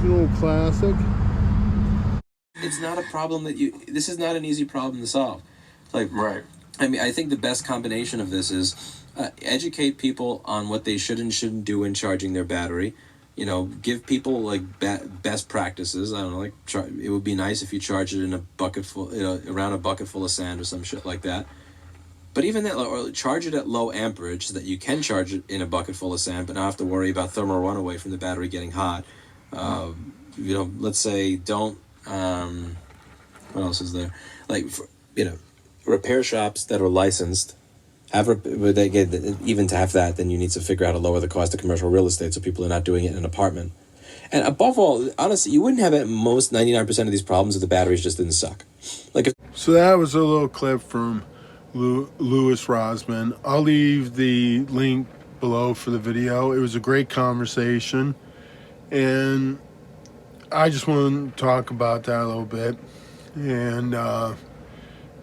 an old classic. It's not a problem that you. This is not an easy problem to solve. Like, Right. I mean, I think the best combination of this is educate people on what they should and shouldn't do in charging their battery. You know, give people like best practices. I don't know, like it would be nice if you charge it in a bucket full, around a bucket full of sand or some shit like that. But even that, or charge it at low amperage so that you can charge it in a bucket full of sand, but not have to worry about thermal runaway from the battery getting hot. Let's say don't. What else is there? Like, you know, repair shops that are licensed but they get, even to have that, then you need to figure out to lower the cost of commercial real estate so people are not doing it in an apartment. And above all, honestly, you wouldn't have at most 99% of these problems if the batteries just didn't suck. Like if So that was a little clip from Louis Rosman. I'll leave the link below for the video. It was a great conversation, and I just want to talk about that a little bit. And I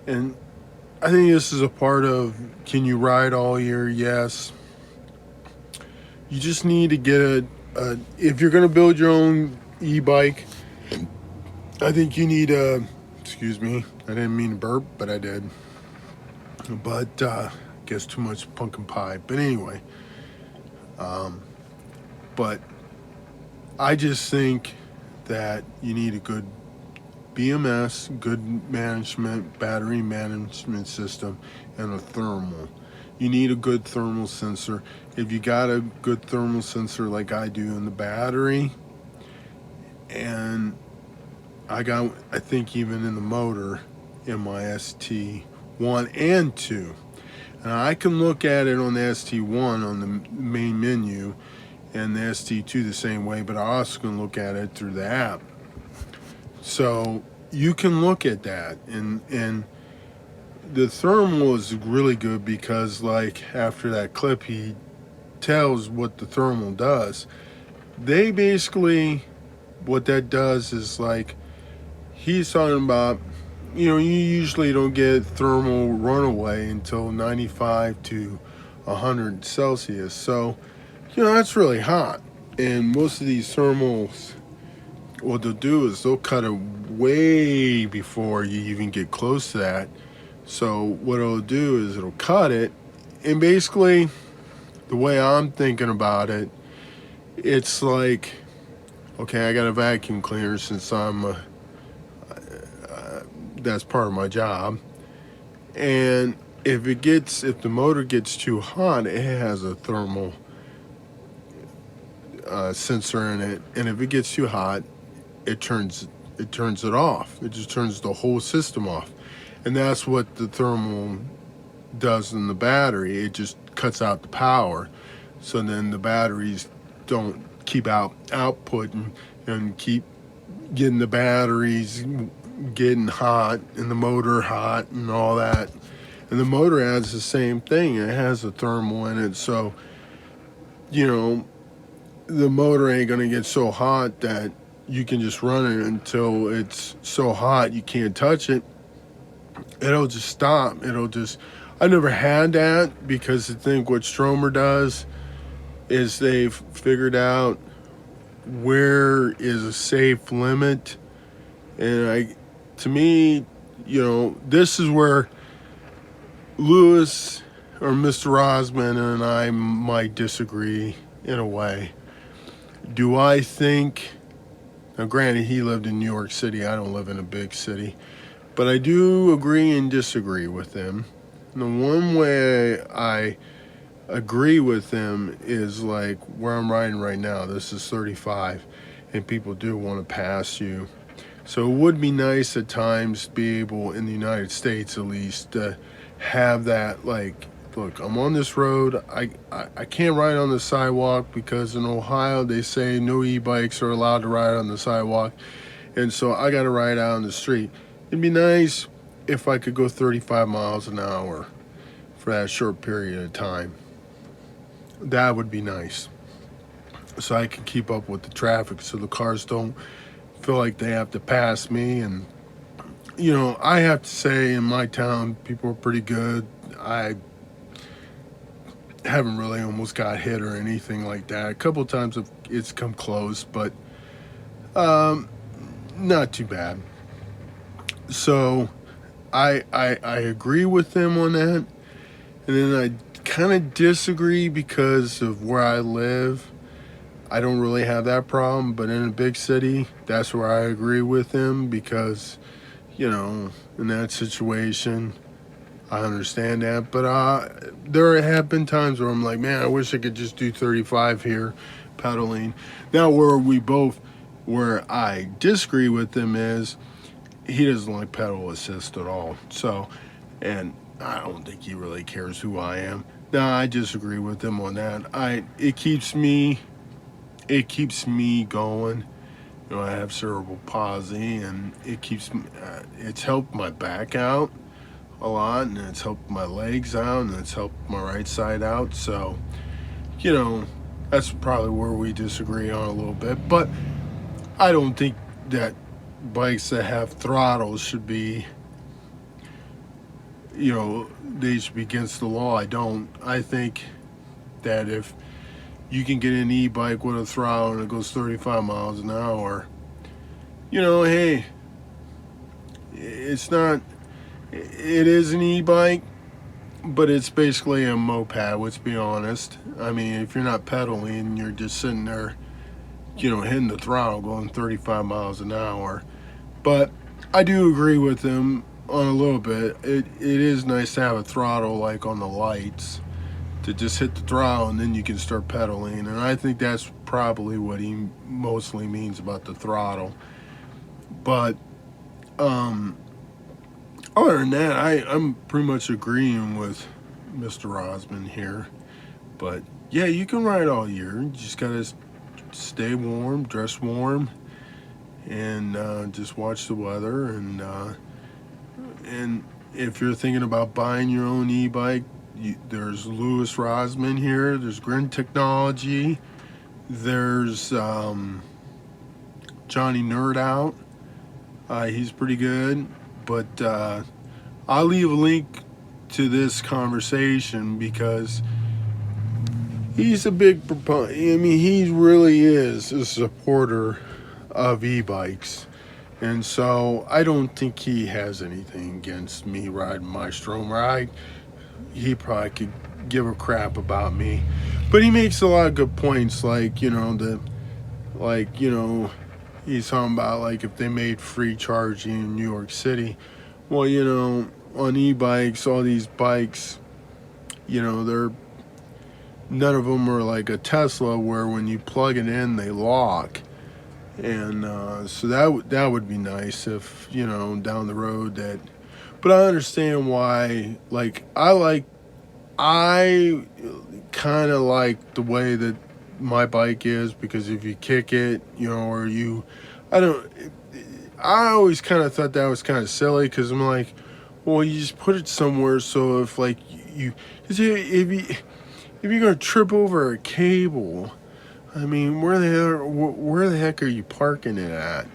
think this is a part of, can you ride all year? Yes. You just need to get if you're going to build your own e-bike, I think you need excuse me, I didn't mean to burp, but I did. But guess too much pumpkin pie. But anyway, but I just think that you need a good BMS, good management, battery management system, and a thermal. You need a good thermal sensor. If you got a good thermal sensor like I do in the battery, and I think even in the motor in my ST1 and 2, and I can look at it on the ST1 on the main menu and the ST2 the same way, but I also can look at it through the app. So you can look at that, and the thermal is really good because, like, after that clip, he tells what the thermal does. They basically, what that does is, like, he's talking about, you usually don't get thermal runaway until 95 to 100 Celsius. So, that's really hot. And most of these thermals, what they'll do is they'll cut it way before you even get close to that. So what it'll do is it'll cut it, and basically the way I'm thinking about it, it's like, okay, I got a vacuum cleaner since that's part of my job, and if the motor gets too hot, it has a thermal sensor in it, and if it gets too hot, it turns it off. It just turns the whole system off. And that's what the thermal does in the battery. It just cuts out the power. So then the batteries don't keep outputting and keep getting the batteries getting hot and the motor hot and all that. And the motor has the same thing. It has a thermal in it. So, the motor ain't going to get so hot that you can just run it until it's so hot you can't touch it. It'll just stop. I never had that, because I think what Stromer does is they've figured out where is a safe limit. And to me, this is where Lewis or Mr. Rosman and I might disagree in a way. Do I think, now granted, he lived in New York City, I don't live in a big city, but I do agree and disagree with him. And the one way I agree with him is, like, where I'm riding right now. This is 35, and people do want to pass you. So it would be nice at times to be able, in the United States at least, to have that, like, look, I'm on this road. I can't ride on the sidewalk because in Ohio they say no e-bikes are allowed to ride on the sidewalk. And so I got to ride out on the street. It'd be nice if I could go 35 miles an hour for that short period of time. That would be nice. So I can keep up with the traffic so the cars don't feel like they have to pass me. And, I have to say, in my town, people are pretty good. I haven't really almost got hit or anything like that. A couple of times it's come close, but Not too bad. So I agree with them on that, and then I kind of disagree because of where I live. I don't really have that problem, but in a big city, that's where I agree with them because, in that situation, I understand that. But there have been times where I'm like, man, I wish I could just do 35 here, pedaling. Now, where I disagree with them is he doesn't like pedal assist at all. So, and I don't think he really cares who I am. No, I disagree with him on that. It keeps me going. I have cerebral palsy, and it's helped my back out a lot, and it's helped my legs out, and it's helped my right side out. So, you know, that's probably where we disagree on a little bit. But I don't think that bikes that have throttles should be, they should be against the law. I don't. I think that if you can get an e-bike with a throttle and it goes 35 miles an hour, hey, it's not, it is an e-bike, but it's basically a moped, let's be honest. I mean, if you're not pedaling, you're just sitting there, hitting the throttle going 35 miles an hour. But I do agree with them on a little bit. It is nice to have a throttle like on the lights, to just hit the throttle and then you can start pedaling. And I think that's probably what he mostly means about the throttle. But other than that, I'm pretty much agreeing with Mr. Osmond here. But yeah, you can ride all year. You just gotta stay warm, dress warm, and just watch the weather. And if you're thinking about buying your own e-bike, there's Louis Rosman here. There's Grin Technology. There's Johnny Nerd Out. He's pretty good. But I'll leave a link to this conversation because he's a big proponent. I mean, he really is a supporter of e-bikes. And so I don't think he has anything against me riding my Strom ride. He probably could give a crap about me, but he makes a lot of good points, like he's talking about like if they made free charging in New York City. Well, on e-bikes, all these bikes, they're none of them are like a Tesla where when you plug it in they lock. And so that would be nice if down the road that. But I understand why. Like I kind of like the way that my bike is, because if you kick it, I always kind of thought that was kind of silly, because I'm like, well, you just put it somewhere so if like if you're gonna trip over a cable, I mean, where the heck are you parking it at?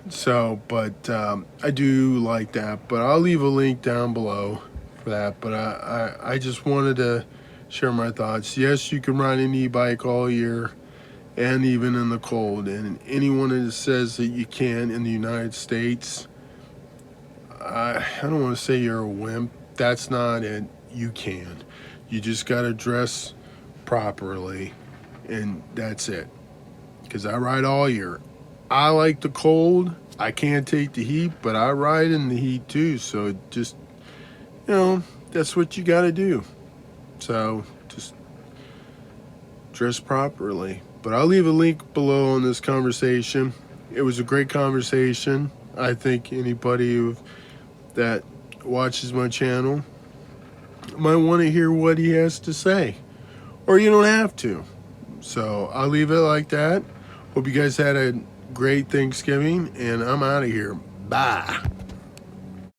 So, but I do like that. But I'll leave a link down below for that. But I just wanted to share my thoughts. Yes, you can ride an e-bike all year and even in the cold. And anyone that says that you can in the United States, I don't want to say you're a wimp. That's not it. You can. You just got to dress properly, and that's it. Because I ride all year. I like the cold. I can't take the heat, but I ride in the heat too. So just, that's what you got to do. So just dress properly. But I'll leave a link below on this conversation. It was a great conversation. I think anybody that watches my channel might want to hear what he has to say. Or you don't have to. So I'll leave it like that. Hope you guys had a great Thanksgiving, and I'm out of here. Bye.